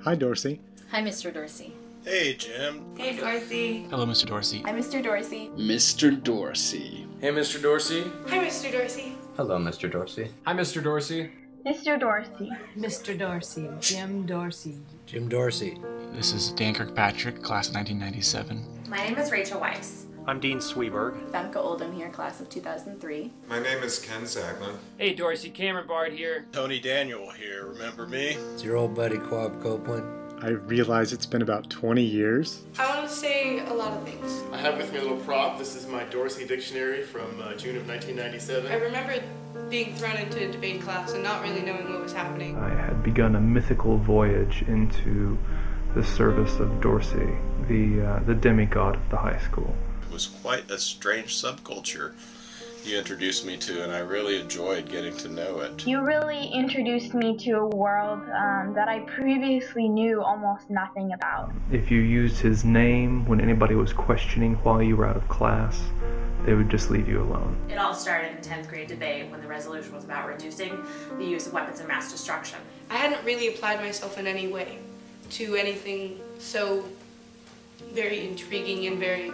Hi, Dorsey. Hi, Mr. Dorsey. Hey, Jim. Hey, Dorsey. Hello, Mr. Dorsey. Hi, Mr. Dorsey. Mr. Dorsey. Hey, Mr. Dorsey. Hi, Mr. Dorsey. Hello, Mr. Dorsey. Hi, Mr. Dorsey. Mr. Dorsey. Mr. Dorsey. Jim Dorsey. Jim Dorsey. This is Dan Kirkpatrick, class of 1997. My name is Rachel Weiss. I'm Dean Sweeberg. Femke Oldham here, class of 2003. My name is Ken Zaglin. Hey, Dorsey, Cameron Bard here. Tony Daniel here, remember me? It's your old buddy Quab Copeland. I realize it's been about 20 years. I want to say a lot of things. I have with me a little prop. This is my Dorsey dictionary from June of 1997. I remember being thrown into a debate class and not really knowing what was happening. I had begun a mythical voyage into the service of Dorsey, the demigod of the high school. It was quite a strange subculture you introduced me to, and I really enjoyed getting to know it. You really introduced me to a world that I previously knew almost nothing about. If you used his name when anybody was questioning why you were out of class, they would just leave you alone. It all started in 10th grade debate when the resolution was about reducing the use of weapons of mass destruction. I hadn't really applied myself in any way to anything so very intriguing and very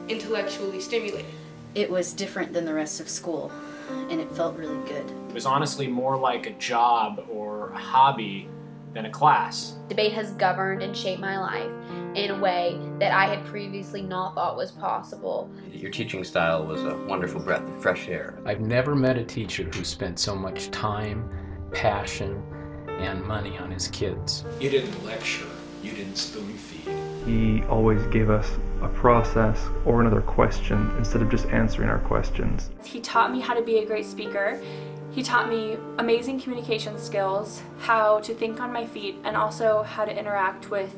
intellectually stimulating. It was different than the rest of school, and it felt really good. It was honestly more like a job or a hobby than a class. Debate has governed and shaped my life in a way that I had previously not thought was possible. Your teaching style was a wonderful breath of fresh air. I've never met a teacher who spent so much time, passion, and money on his kids. You didn't lecture, you didn't spoon feed. He always gave us a process or another question instead of just answering our questions. He taught me how to be a great speaker. He taught me amazing communication skills, how to think on my feet, and also how to interact with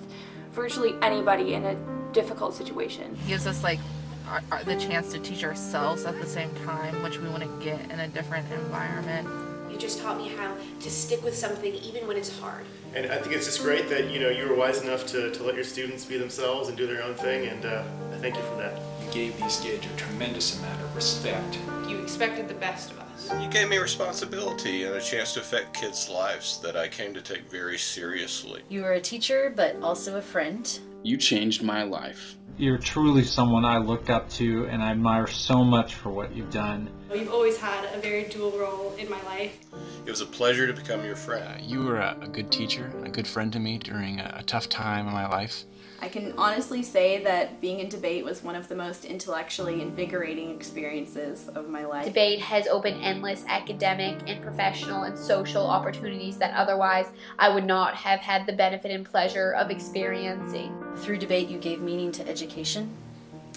virtually anybody in a difficult situation. He gives us the chance to teach ourselves at the same time, which we wouldn't get in a different environment. You just taught me how to stick with something even when it's hard. And I think it's just great that you were wise enough to let your students be themselves and do their own thing, and I thank you for that. You gave these kids a tremendous amount of respect. You expected the best of us. You gave me responsibility and a chance to affect kids' lives that I came to take very seriously. You were a teacher, but also a friend. You changed my life. You're truly someone I look up to, and I admire so much for what you've done. You've always had a very dual role in my life. It was a pleasure to become your friend. You were a good teacher, a good friend to me during a tough time in my life. I can honestly say that being in debate was one of the most intellectually invigorating experiences of my life. Debate has opened endless academic and professional and social opportunities that otherwise I would not have had the benefit and pleasure of experiencing. Through debate, you gave meaning to education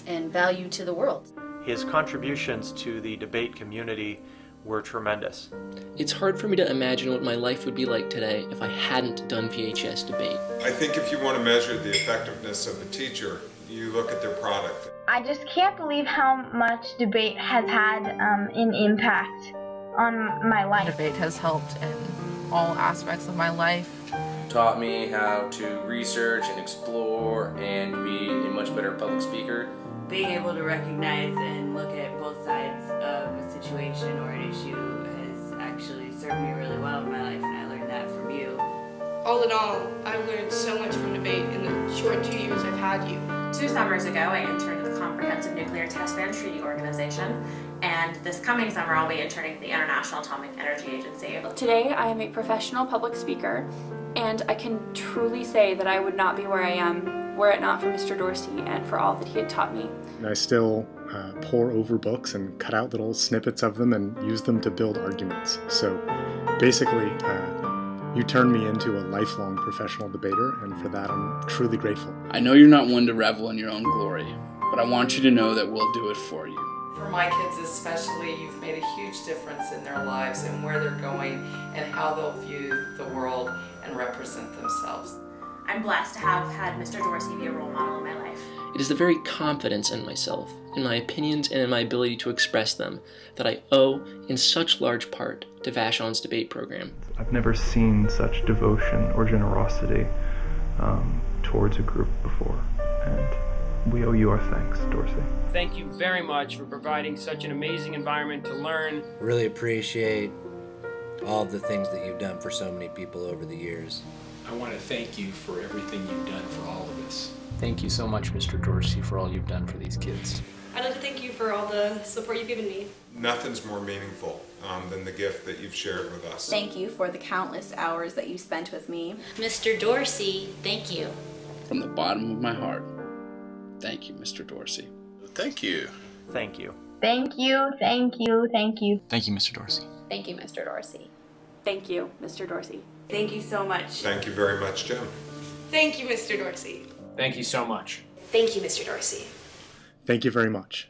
and value to the world. His contributions to the debate community were tremendous. It's hard for me to imagine what my life would be like today if I hadn't done PHS debate. I think if you want to measure the effectiveness of a teacher, you look at their product. I just can't believe how much debate has had an impact on my life. Debate has helped in all aspects of my life. Taught me how to research and explore and be a much better public speaker. Being able to recognize and look at both sides of a situation or an issue has actually served me really well in my life, and I learned that from you. All in all, I've learned so much from debate in the short 2 years I've had you. 2 summers ago, I interned at the Comprehensive Nuclear Test Ban Treaty Organization, and this coming summer I'll be interning at the International Atomic Energy Agency. Today, I am a professional public speaker, and I can truly say that I would not be where I am were it not for Mr. Dorsey and for all that he had taught me. And I still pore over books and cut out little snippets of them and use them to build arguments. So basically, you turned me into a lifelong professional debater, and for that I'm truly grateful. I know you're not one to revel in your own glory, but I want you to know that we'll do it for you. For my kids especially, you've made a huge difference in their lives and where they're going and how they'll view the world and represent themselves. I'm blessed to have had Mr. Dorsey be a role model in my life. It is the very confidence in myself, in my opinions, and in my ability to express them that I owe in such large part to Vashon's debate program. I've never seen such devotion or generosity towards a group before, and we owe you our thanks, Dorsey. Thank you very much for providing such an amazing environment to learn. Really appreciate all of the things that you've done for so many people over the years. I want to thank you for everything you've done for all of us. Thank you so much, Mr. Dorsey, for all you've done for these kids. I'd like to thank you for all the support you've given me. Nothing's more meaningful than the gift that you've shared with us. Thank you for the countless hours that you spent with me. Mr. Dorsey, thank you. From the bottom of my heart, thank you, Mr. Dorsey. Thank you. Thank you. Thank you, thank you, thank you. Thank you, Mr. Dorsey. Thank you, Mr. Dorsey. Thank you, Mr. Dorsey. Thank you so much. Thank you very much, Jim. Thank you, Mr. Dorsey. Thank you so much. Thank you, Mr. Dorsey. Thank you very much.